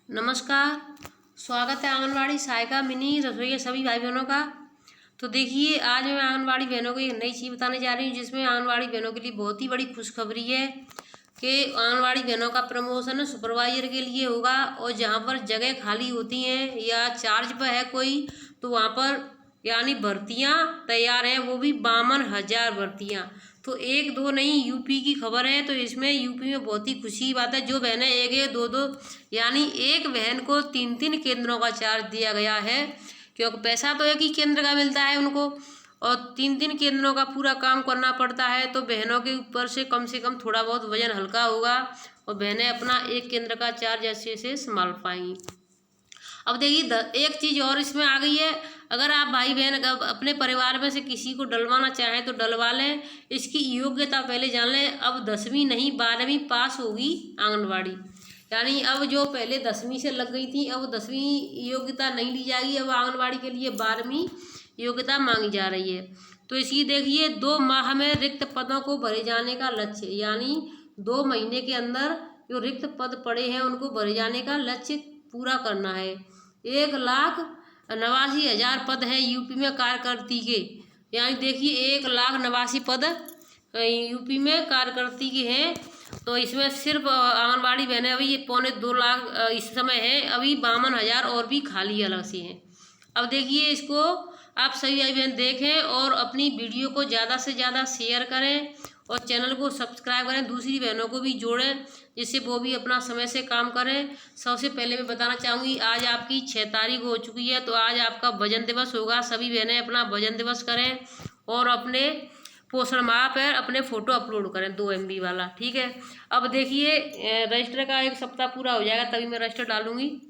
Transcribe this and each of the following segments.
नमस्कार। स्वागत है आंगनवाड़ी सहायिका मिनी रसोई सभी भाई बहनों का। तो देखिए, आज मैं आंगनवाड़ी बहनों को एक नई चीज़ बताने जा रही हूँ, जिसमें आंगनवाड़ी बहनों के लिए बहुत ही बड़ी खुशखबरी है कि आंगनवाड़ी बहनों का प्रमोशन सुपरवाइजर के लिए होगा। और जहाँ पर जगह खाली होती हैं या चार्ज पर है कोई, तो वहाँ पर यानी भर्तियाँ तैयार हैं, वो भी 52,000 भर्तियाँ। तो एक दो नहीं, यूपी की खबर है। तो इसमें यूपी में बहुत ही खुशी की बात है। जो बहनें एक एक दो दो यानी एक बहन को 3-3 केंद्रों का चार्ज दिया गया है, क्योंकि पैसा तो एक ही केंद्र का मिलता है उनको, और 3-3 केंद्रों का पूरा काम करना पड़ता है। तो बहनों के ऊपर से कम थोड़ा बहुत वजन हल्का होगा और बहनें अपना एक केंद्र का चार्ज अच्छे से संभाल पाएंगी। अब देखिए, एक चीज़ और इसमें आ गई है। अगर आप भाई बहन अपने परिवार में से किसी को डलवाना चाहें तो डलवा लें। इसकी योग्यता पहले जान लें। अब 10वीं नहीं 12वीं पास होगी आंगनवाड़ी, यानी अब जो पहले 10वीं से लग गई थी, अब 10वीं योग्यता नहीं ली जाएगी। अब आंगनवाड़ी के लिए 12वीं योग्यता मांगी जा रही है। तो इसकी देखिए, 2 माह में रिक्त पदों को भरे जाने का लक्ष्य, यानी 2 महीने के अंदर जो रिक्त पद पड़े हैं उनको भरे जाने का लक्ष्य पूरा करना है। 1,89,000 पद हैं यूपी में कार्यकर्ती के, यानी देखिए 1,89,000 पद यूपी में कार्यकर्ती के हैं। तो इसमें सिर्फ आंगनबाड़ी बहनें अभी ये 2.25 लाख इस समय है, अभी 52,000 और भी खाली अलग से हैं। अब देखिए, इसको आप सभी भाई बहन देखें और अपनी वीडियो को ज़्यादा से ज़्यादा शेयर करें और चैनल को सब्सक्राइब करें, दूसरी बहनों को भी जोड़ें, जिससे वो भी अपना समय से काम करें। सबसे पहले मैं बताना चाहूँगी, आज आपकी 6 तारीख हो चुकी है, तो आज आपका वजन दिवस होगा। सभी बहनें अपना वजन दिवस करें और अपने पोषण माह पर अपने फ़ोटो अपलोड करें 2 MB वाला, ठीक है। अब देखिए, रजिस्टर का 1 सप्ताह पूरा हो जाएगा तभी मैं रजिस्टर डालूंगी।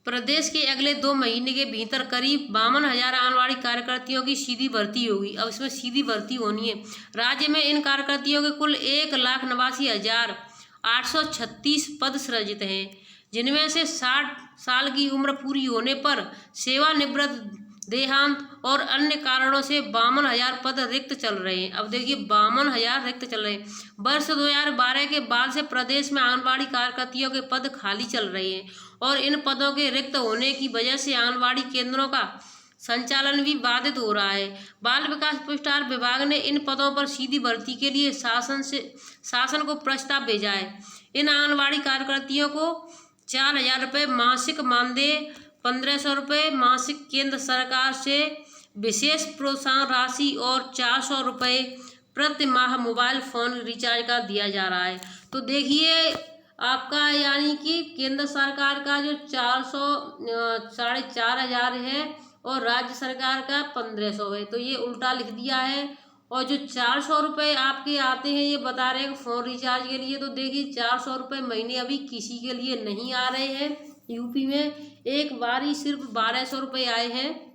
प्रदेश के अगले 2 महीने के भीतर करीब 52,000 आंगनबाड़ी कार्यकर्तियों की सीधी भर्ती होगी। अब इसमें सीधी भर्ती होनी है। राज्य में इन कार्यकर्तियों के कुल 1,89,836 पद सृजित हैं, जिनमें से 60 साल की उम्र पूरी होने पर सेवानिवृत्त, देहांत और अन्य कारणों से 52,000 पद रिक्त चल रहे हैं। अब देखिए, 52,000 रिक्त चल रहे हैं। वर्ष 2012 के बाद से प्रदेश में आंगनबाड़ी कार्यकर्तियों के पद खाली चल रहे हैं और इन पदों के रिक्त होने की वजह से आंगनबाड़ी केंद्रों का संचालन भी बाधित हो रहा है। बाल विकास विस्तार विभाग ने इन पदों पर सीधी भर्ती के लिए शासन को प्रस्ताव भेजा है। इन आंगनबाड़ी कार्यकर्तियों को 4,000 रुपये मासिक मानदेय, 1,500 रुपये मासिक केंद्र सरकार से विशेष प्रोत्साहन राशि और 400 रुपये प्रति माह मोबाइल फ़ोन रिचार्ज का दिया जा रहा है। तो देखिए, आपका यानी कि केंद्र सरकार का जो 4,500 है और राज्य सरकार का 1,500 है, तो ये उल्टा लिख दिया है। और जो 400 रुपये आपके आते हैं, ये बता रहे हैं फ़ोन रिचार्ज के लिए। तो देखिए, 400 रुपये महीने अभी किसी के लिए नहीं आ रहे हैं यूपी में। एक बार ही सिर्फ 1,200 रुपये आए हैं,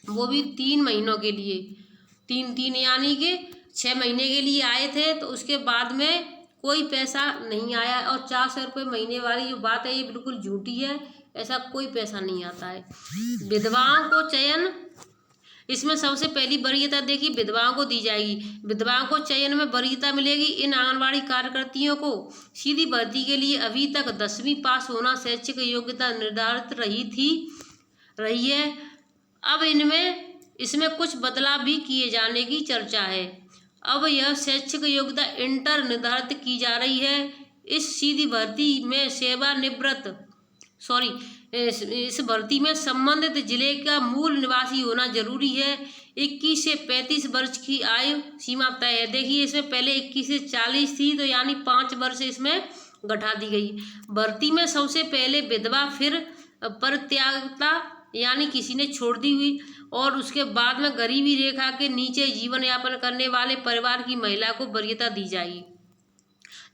वो भी 3 महीनों के लिए, 3 यानी कि 6 महीने के लिए आए थे। तो उसके बाद में कोई पैसा नहीं आया। और 400 रुपये महीने वाली जो बात है, ये बिल्कुल झूठी है। ऐसा कोई पैसा नहीं आता है। विधवाओं को चयन, इसमें सबसे पहली वरीयता देखिए विधवाओं को दी जाएगी। विधवाओं को चयन में वरीयता मिलेगी। इन आंगनबाड़ी कार्यकर्तियों को सीधी भर्ती के लिए अभी तक 10वीं पास होना शैक्षिक योग्यता निर्धारित रही है। अब इसमें कुछ बदलाव भी किए जाने की चर्चा है। अब यह शैक्षिक योग्यता इंटर निर्धारित की जा रही है। इस सीधी भर्ती में इस भर्ती में संबंधित जिले का मूल निवासी होना जरूरी है। 21 से 35 वर्ष की आयु सीमा तय है। देखिए, इसमें पहले 21 से 40 थी, तो यानी 5 वर्ष इसमें घटा दी गई। भर्ती में सबसे पहले विधवा, फिर परित्यागता यानी किसी ने छोड़ दी हुई, और उसके बाद में गरीबी रेखा के नीचे जीवन यापन करने वाले परिवार की महिला को वरीयता दी जाएगी।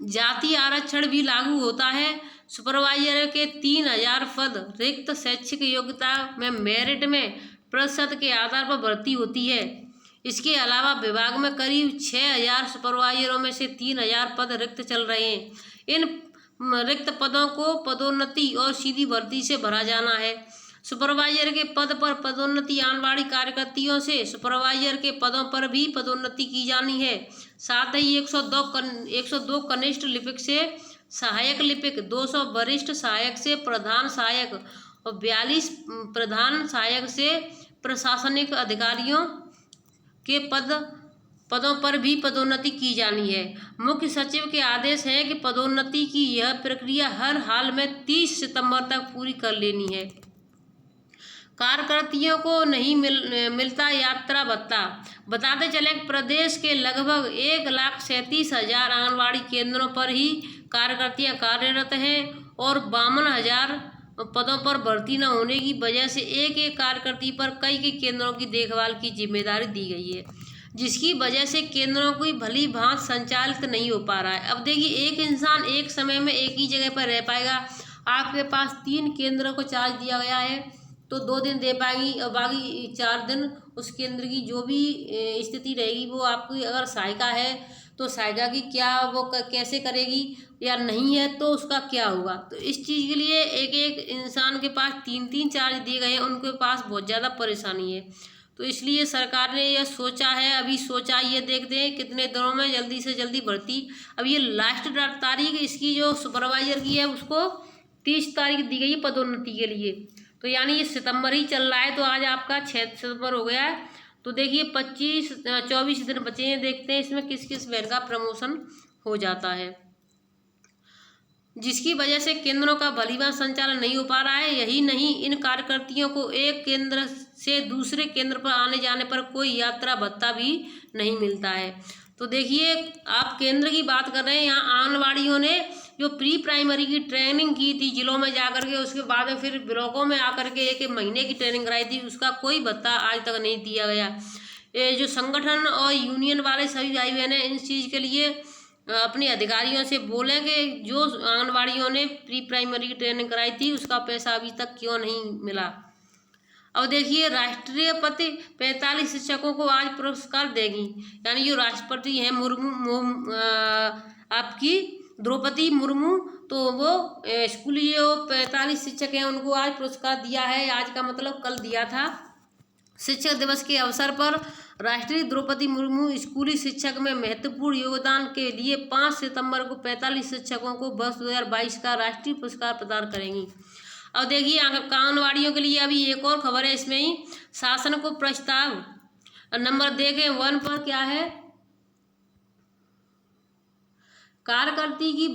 जाति आरक्षण भी लागू होता है। सुपरवाइजर के 3,000 पद रिक्त शैक्षिक योग्यता में मेरिट में प्रतिशत के आधार पर भर्ती होती है। इसके अलावा विभाग में करीब 6,000 सुपरवाइजरों में से 3,000 पद रिक्त चल रहे हैं। इन रिक्त पदों को पदोन्नति और सीधी भर्ती से भरा जाना है। सुपरवाइजर के पद पर पदोन्नति आंगनबाड़ी कार्यकर्तियों से सुपरवाइजर के पदों पर भी पदोन्नति की जानी है। साथ ही 102 कनिष्ठ लिपिक से सहायक लिपिक, 200 वरिष्ठ सहायक से प्रधान सहायक और 42 प्रधान सहायक से प्रशासनिक अधिकारियों के पदों पर भी पदोन्नति की जानी है। मुख्य सचिव के आदेश है कि पदोन्नति की यह प्रक्रिया हर हाल में 30 सितंबर तक पूरी कर लेनी है। कार्यकर्तियों को नहीं मिलता यात्रा भत्ता। बताते चले कि प्रदेश के लगभग 1,37,000 आंगनबाड़ी केंद्रों पर ही कार्यकर्तियां कार्यरत हैं और 52,000 पदों पर भर्ती न होने की वजह से एक एक कार्यकर्ती पर कई केंद्रों की देखभाल की जिम्मेदारी दी गई है, जिसकी वजह से केंद्रों की भली भांति संचालित नहीं हो पा रहा है। अब देखिए, एक इंसान एक समय में एक ही जगह पर रह पाएगा। आपके पास 3 केंद्रों को चार्ज दिया गया है तो 2 दिन दे पाएंगी और बाकी 4 दिन उस केंद्र की जो भी स्थिति रहेगी वो आपकी, अगर सहायिका है तो सहायिका की क्या वो कैसे करेगी, या नहीं है तो उसका क्या होगा। तो इस चीज़ के लिए एक एक इंसान के पास 3-3 चार्ज दिए गए हैं, उनके पास बहुत ज़्यादा परेशानी है। तो इसलिए सरकार ने यह सोचा है, अभी सोचा, ये देखते हैं कितने दिनों में जल्दी से जल्दी भर्ती। अब ये लास्ट तारीख इसकी जो सुपरवाइजर की है उसको 30 तारीख दी गई है पदोन्नति के लिए। तो यानी ये सितंबर ही चल रहा है, तो आज आपका 6 सितंबर हो गया है। तो देखिए 24 दिन बचे हैं, देखते हैं इसमें किस किस बहन का प्रमोशन हो जाता है, जिसकी वजह से केंद्रों का भलीभांति संचालन नहीं हो पा रहा है। यही नहीं, इन कार्यकर्तियों को एक केंद्र से दूसरे केंद्र पर आने जाने पर कोई यात्रा भत्ता भी नहीं मिलता है। तो देखिए, आप केंद्र की बात कर रहे हैं, यहाँ आंगनबाड़ियों ने जो प्री प्राइमरी की ट्रेनिंग की थी जिलों में जाकर के, उसके बाद में फिर ब्लॉकों में आकर के 1 महीने की ट्रेनिंग कराई थी, उसका कोई भत्ता आज तक नहीं दिया गया। ये जो संगठन और यूनियन वाले सभी भाई बहन हैं, इस चीज़ के लिए अपने अधिकारियों से बोलें कि जो आंगनबाड़ियों ने प्री प्राइमरी की ट्रेनिंग कराई थी उसका पैसा अभी तक क्यों नहीं मिला। अब देखिए, राष्ट्रपति 45 शिक्षकों को आज पुरस्कार देगी, यानी जो राष्ट्रपति हैं आपकी द्रौपदी मुर्मू, तो वो स्कूली जो 45 शिक्षक हैं उनको आज पुरस्कार दिया है। आज का मतलब कल दिया था। शिक्षक दिवस के अवसर पर राष्ट्रीय द्रौपदी मुर्मू स्कूली शिक्षक में महत्वपूर्ण योगदान के लिए 5 सितंबर को 45 शिक्षकों को वर्ष 2022 का राष्ट्रीय पुरस्कार प्रदान करेंगी। अब देखिए, आंगनबाड़ियों के लिए अभी एक और खबर है इसमें ही, शासन को प्रस्ताव नंबर देखें 1 पर क्या है, कार्यकर्ती की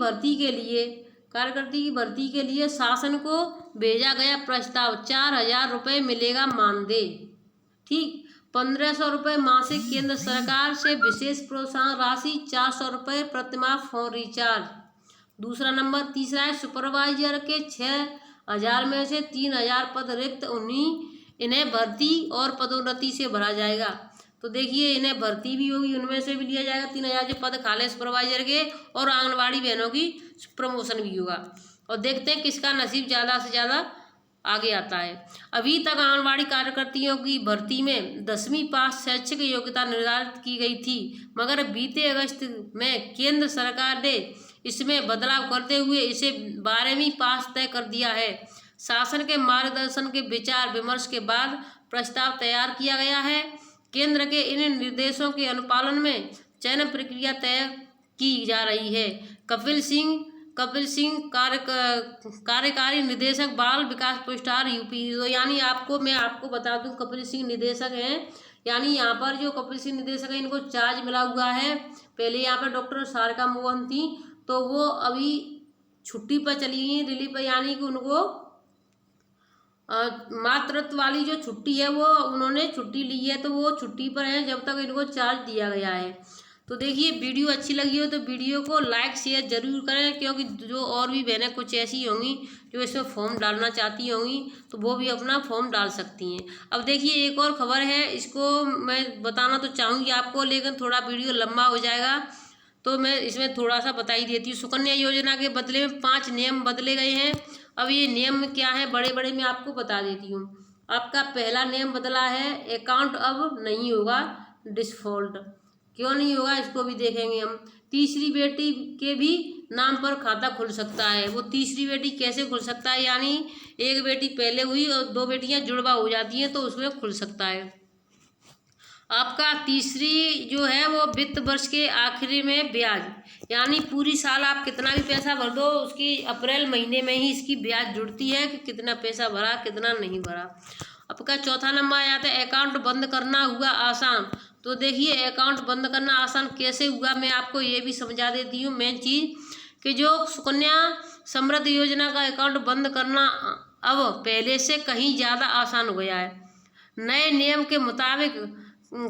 भर्ती के लिए शासन को भेजा गया प्रस्ताव। 4,000 रुपये मिलेगा मानदेय, ठीक। 1,500 रुपये मासिक केंद्र सरकार से विशेष प्रोत्साहन राशि, 400 रुपये प्रतिमाह फोन रिचार्ज। दूसरा नंबर, तीसरा है सुपरवाइजर के 6,000 में से 3,000 पद रिक्त, इन्हें भर्ती और पदोन्नति से भरा जाएगा। तो देखिए, इन्हें भर्ती भी होगी, उनमें से भी लिया जाएगा 3,000 जो पद खाली सुपरवाइजर के, और आंगनबाड़ी बहनों की प्रमोशन भी होगा। और देखते हैं किसका नसीब ज़्यादा से ज़्यादा आगे आता है। अभी तक आंगनबाड़ी कार्यकर्तियों की भर्ती में 10वीं पास शैक्षिक योग्यता निर्धारित की गई थी, मगर बीते अगस्त में केंद्र सरकार ने इसमें बदलाव करते हुए इसे 12वीं पास तय कर दिया है। शासन के मार्गदर्शन के विचार विमर्श के बाद प्रस्ताव तैयार किया गया है। केंद्र के इन निर्देशों के अनुपालन में चयन प्रक्रिया तय की जा रही है। कपिल सिंह कार्यकारी निदेशक बाल विकास पुरस्कार यूपी। तो यानी मैं आपको बता दूं, कपिल सिंह निदेशक हैं, यानी यहाँ पर जो कपिल सिंह निदेशक हैं इनको चार्ज मिला हुआ है। पहले यहाँ पर डॉक्टर सारिका मोहन थी, तो वो अभी छुट्टी पर चली गई दिल्ली पर, यानी कि उनको मातृत्व वाली जो छुट्टी है वो उन्होंने छुट्टी ली है, तो वो छुट्टी पर हैं जब तक इनको चार्ज दिया गया है। तो देखिए, वीडियो अच्छी लगी हो तो वीडियो को लाइक शेयर जरूर करें, क्योंकि जो और भी बहनें कुछ ऐसी होंगी जो इसमें फॉर्म डालना चाहती होंगी तो वो भी अपना फॉर्म डाल सकती हैं। अब देखिए, एक और खबर है, इसको मैं बताना तो चाहूँगी आपको, लेकिन थोड़ा वीडियो लंबा हो जाएगा तो मैं इसमें थोड़ा सा बता ही देती हूँ। सुकन्या योजना के बदले में 5 नियम बदले गए हैं। अब ये नियम क्या है, बड़े मैं आपको बता देती हूँ। आपका पहला नियम बदला है, अकाउंट अब नहीं होगा डिफ़ॉल्ट। क्यों नहीं होगा इसको भी देखेंगे हम। तीसरी बेटी के भी नाम पर खाता खुल सकता है। वो तीसरी बेटी कैसे खुल सकता है, यानी एक बेटी पहले हुई और 2 बेटियां जुड़वा हो जाती हैं तो उसमें खुल सकता है। आपका तीसरी जो है वो वित्त वर्ष के आखिरी में ब्याज, यानी पूरी साल आप कितना भी पैसा भर दो, उसकी अप्रैल महीने में ही इसकी ब्याज जुड़ती है कि कितना पैसा भरा कितना नहीं भरा। आपका चौथा नंबर आ जाता है अकाउंट बंद करना हुआ आसान। तो देखिए अकाउंट बंद करना आसान कैसे हुआ, मैं आपको ये भी समझा देती हूँ मेन चीज़, कि जो सुकन्या समृद्धि योजना का अकाउंट बंद करना अब पहले से कहीं ज़्यादा आसान हो गया है। नए नियम के मुताबिक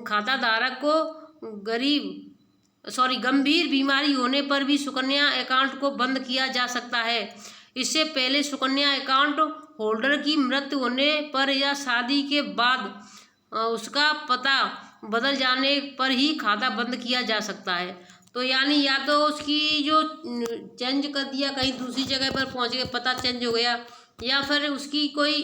खाता धारक को गंभीर बीमारी होने पर भी सुकन्या अकाउंट को बंद किया जा सकता है। इससे पहले सुकन्या अकाउंट होल्डर की मृत्यु होने पर या शादी के बाद उसका पता बदल जाने पर ही खाता बंद किया जा सकता है। तो यानी या तो उसकी जो चेंज कर दिया, कहीं दूसरी जगह पर पहुंच गया, पता चेंज हो गया, या फिर उसकी कोई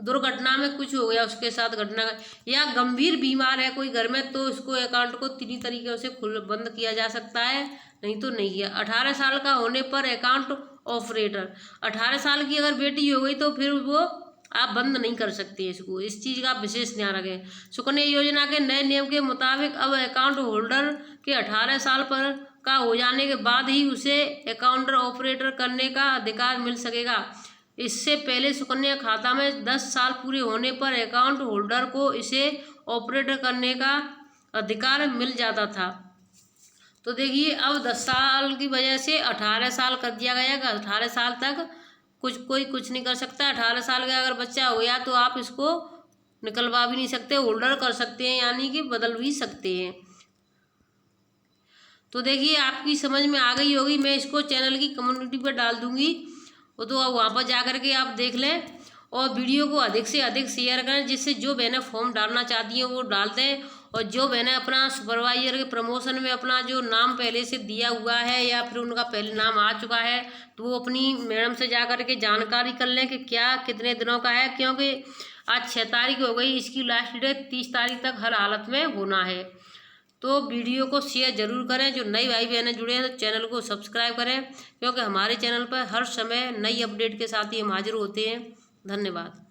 दुर्घटना में कुछ हो गया उसके साथ घटना, या गंभीर बीमार है कोई घर में, तो इसको अकाउंट को 3 तरीके से बंद किया जा सकता है, नहीं तो नहीं किया। 18 साल का होने पर अकाउंट ऑपरेटर, 18 साल की अगर बेटी हो गई तो फिर वो आप बंद नहीं कर सकते इसको, इस चीज़ का विशेष ध्यान रखें। सुकन्या योजना के नए नियम के मुताबिक अब अकाउंट होल्डर के 18 साल पर का हो जाने के बाद ही उसे अकाउंट ऑपरेटर करने का अधिकार मिल सकेगा। इससे पहले सुकन्या खाता में 10 साल पूरे होने पर अकाउंट होल्डर को इसे ऑपरेट करने का अधिकार मिल जाता था। तो देखिए अब 10 साल की वजह से 18 साल कर दिया गया है। 18 साल तक कोई कुछ नहीं कर सकता। 18 साल का अगर बच्चा हो गया तो आप इसको निकलवा भी नहीं सकते, होल्डर कर सकते हैं, यानी कि बदल भी सकते हैं। तो देखिए आपकी समझ में आ गई होगी, मैं इसको चैनल की कम्युनिटी पर डाल दूंगी, वो तो वहाँ पर जा कर के आप देख लें, और वीडियो को अधिक से अधिक शेयर करें, जिससे जो बहनें फॉर्म डालना चाहती हैं वो डाल दें, और जो बहनें अपना सुपरवाइजर के प्रमोशन में अपना जो नाम पहले से दिया हुआ है या फिर उनका पहले नाम आ चुका है, तो वो अपनी मैडम से जा कर के जानकारी कर लें कि क्या कितने दिनों का है, क्योंकि आज 6 तारीख हो गई, इसकी लास्ट डेट 30 तारीख तक हर हालत में होना है। तो वीडियो को शेयर जरूर करें। जो नई भाई बहनें जुड़े हैं तो चैनल को सब्सक्राइब करें, क्योंकि हमारे चैनल पर हर समय नई अपडेट के साथ ही हम हाजिर होते हैं। धन्यवाद।